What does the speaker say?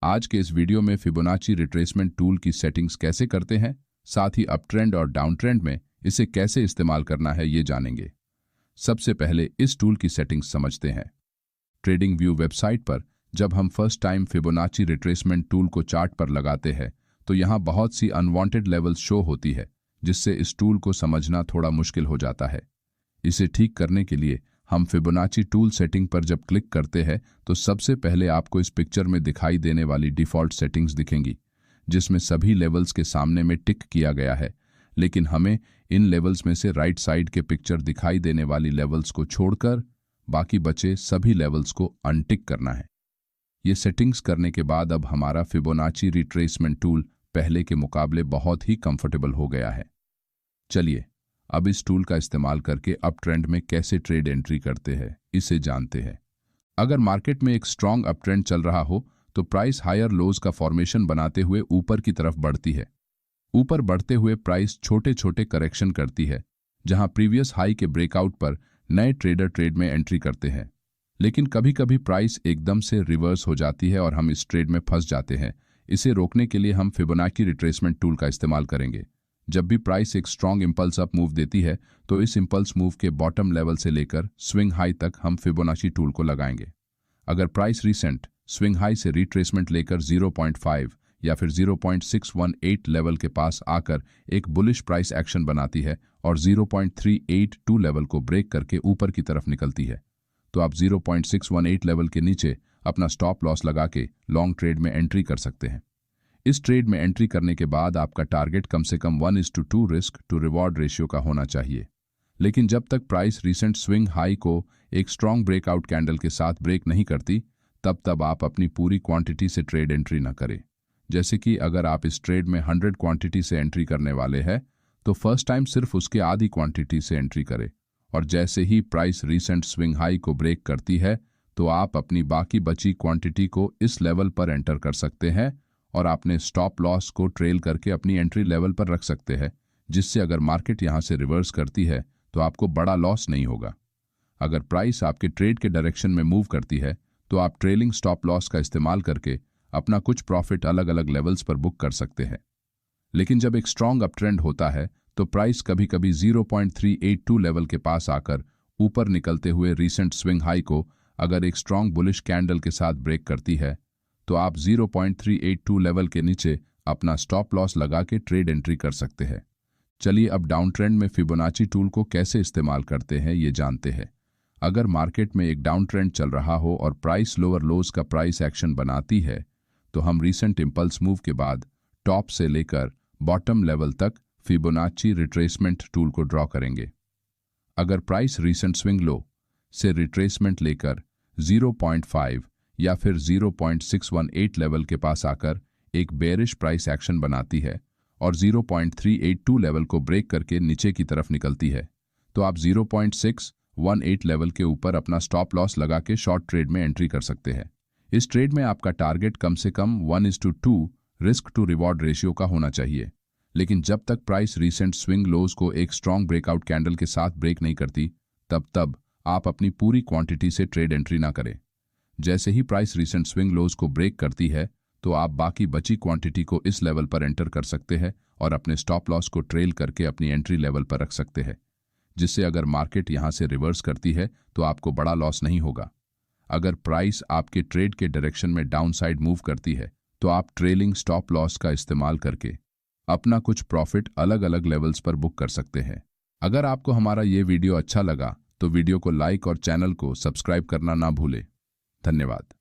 आज के इस वीडियो में फिबोनाची रिट्रेसमेंट टूल की सेटिंग्स कैसे करते हैं, साथ ही अप ट्रेंड और डाउन ट्रेंड में इसे कैसे इस्तेमाल करना है ये जानेंगे। सबसे पहले इस टूल की सेटिंग्स समझते हैं। ट्रेडिंग व्यू वेबसाइट पर जब हम first time Fibonacci retracement tool को चार्ट पर लगाते हैं तो यहाँ बहुत सी अनवांटेड लेवल्स शो होती है, जिससे इस टूल को समझना थोड़ा मुश्किल हो जाता है। इसे ठीक करने के लिए हम फिबोनाची टूल सेटिंग पर जब क्लिक करते हैं तो सबसे पहले आपको इस पिक्चर में दिखाई देने वाली डिफ़ॉल्ट सेटिंग्स दिखेंगी, जिसमें सभी लेवल्स के सामने में टिक किया गया है। लेकिन हमें इन लेवल्स में से राइट साइड के पिक्चर दिखाई देने वाली लेवल्स को छोड़कर बाकी बचे सभी लेवल्स को अनटिक करना है। ये सेटिंग्स करने के बाद अब हमारा फिबोनाची रिट्रेसमेंट टूल पहले के मुकाबले बहुत ही कंफर्टेबल हो गया है। चलिए अब इस टूल का इस्तेमाल करके अप ट्रेंड में कैसे ट्रेड एंट्री करते हैं इसे जानते हैं। अगर मार्केट में एक स्ट्रॉन्ग अप ट्रेंड चल रहा हो तो प्राइस हायर लोज का फॉर्मेशन बनाते हुए ऊपर की तरफ बढ़ती है। ऊपर बढ़ते हुए प्राइस छोटे छोटे करेक्शन करती है, जहां प्रीवियस हाई के ब्रेकआउट पर नए ट्रेडर ट्रेड में एंट्री करते हैं। लेकिन कभी कभी प्राइस एकदम से रिवर्स हो जाती है और हम इस ट्रेड में फंस जाते हैं। इसे रोकने के लिए हम फिबोनाची रिट्रेसमेंट टूल का इस्तेमाल करेंगे। जब भी प्राइस एक स्ट्रॉन्ग इंपल्स अप मूव देती है तो इस इंपल्स मूव के बॉटम लेवल से लेकर स्विंग हाई तक हम फिबोनाची टूल को लगाएंगे। अगर प्राइस रिसेंट स्विंग हाई से रिट्रेसमेंट लेकर 0.5 या फिर 0.618 लेवल के पास आकर एक बुलिश प्राइस एक्शन बनाती है और 0.382 लेवल को ब्रेक करके ऊपर की तरफ निकलती है, तो आप 0.618 लेवल के नीचे अपना स्टॉप लॉस लगा के लॉन्ग ट्रेड में एंट्री कर सकते हैं। इस ट्रेड में एंट्री करने के बाद आपका टारगेट कम से कम 1:2 रिस्क टू रिवॉर्ड रेशियो का होना चाहिए। लेकिन जब तक प्राइस रिसेंट स्विंग हाई को एक स्ट्रॉन्ग ब्रेकआउट कैंडल के साथ ब्रेक नहीं करती, तब आप अपनी पूरी क्वांटिटी से ट्रेड एंट्री न करें। जैसे कि अगर आप इस ट्रेड में 100 क्वांटिटी से एंट्री करने वाले हैं तो फर्स्ट टाइम सिर्फ उसके आधी क्वांटिटी से एंट्री करें, और जैसे ही प्राइस रिसेंट स्विंग हाई को ब्रेक करती है तो आप अपनी बाकी बची क्वांटिटी को इस लेवल पर एंटर कर सकते हैं और आपने स्टॉप लॉस को ट्रेल करके अपनी एंट्री लेवल पर रख सकते हैं, जिससे अगर मार्केट यहां से रिवर्स करती है तो आपको बड़ा लॉस नहीं होगा। अगर प्राइस आपके ट्रेड के डायरेक्शन में मूव करती है तो आप ट्रेलिंग स्टॉप लॉस का इस्तेमाल करके अपना कुछ प्रॉफिट अलग अलग लेवल्स पर बुक कर सकते हैं। लेकिन जब एक स्ट्रॉन्ग अप ट्रेंड होता है तो प्राइस कभी कभी 0.382 लेवल के पास आकर ऊपर निकलते हुए रीसेंट स्विंग हाई को अगर एक स्ट्रॉन्ग बुलिश कैंडल के साथ ब्रेक करती है तो आप 0.382 लेवल के नीचे अपना स्टॉप लॉस लगा के ट्रेड एंट्री कर सकते हैं। चलिए अब डाउन ट्रेंड में फिबोनाची टूल को कैसे इस्तेमाल करते हैं ये जानते हैं। अगर मार्केट में एक डाउन ट्रेंड चल रहा हो और प्राइस लोअर लोज का प्राइस एक्शन बनाती है तो हम रीसेंट इंपल्स मूव के बाद टॉप से लेकर बॉटम लेवल तक फिबोनाची रिट्रेसमेंट टूल को ड्रॉ करेंगे। अगर प्राइस रीसेंट स्विंग लो से रिट्रेसमेंट लेकर 0.5 या फिर 0.618 लेवल के पास आकर एक बेरिश प्राइस एक्शन बनाती है और 0.382 लेवल को ब्रेक करके नीचे की तरफ निकलती है, तो आप 0.618 लेवल के ऊपर अपना स्टॉप लॉस लगा के शॉर्ट ट्रेड में एंट्री कर सकते हैं। इस ट्रेड में आपका टारगेट कम से कम 1:2 रिस्क टू रिवॉर्ड रेशियो का होना चाहिए। लेकिन जब तक प्राइस रीसेंट स्विंग लोज को एक स्ट्रॉन्ग ब्रेकआउट कैंडल के साथ ब्रेक नहीं करती, तब आप अपनी पूरी क्वांटिटी से ट्रेड एंट्री ना करें। जैसे ही प्राइस रीसेंट स्विंग लोज को ब्रेक करती है तो आप बाकी बची क्वांटिटी को इस लेवल पर एंटर कर सकते हैं और अपने स्टॉप लॉस को ट्रेल करके अपनी एंट्री लेवल पर रख सकते हैं, जिससे अगर मार्केट यहां से रिवर्स करती है तो आपको बड़ा लॉस नहीं होगा। अगर प्राइस आपके ट्रेड के डायरेक्शन में डाउन साइड मूव करती है तो आप ट्रेलिंग स्टॉप लॉस का इस्तेमाल करके अपना कुछ प्रॉफिट अलग अलग लेवल्स पर बुक कर सकते हैं। अगर आपको हमारा ये वीडियो अच्छा लगा तो वीडियो को लाइक और चैनल को सब्सक्राइब करना ना भूलें। धन्यवाद।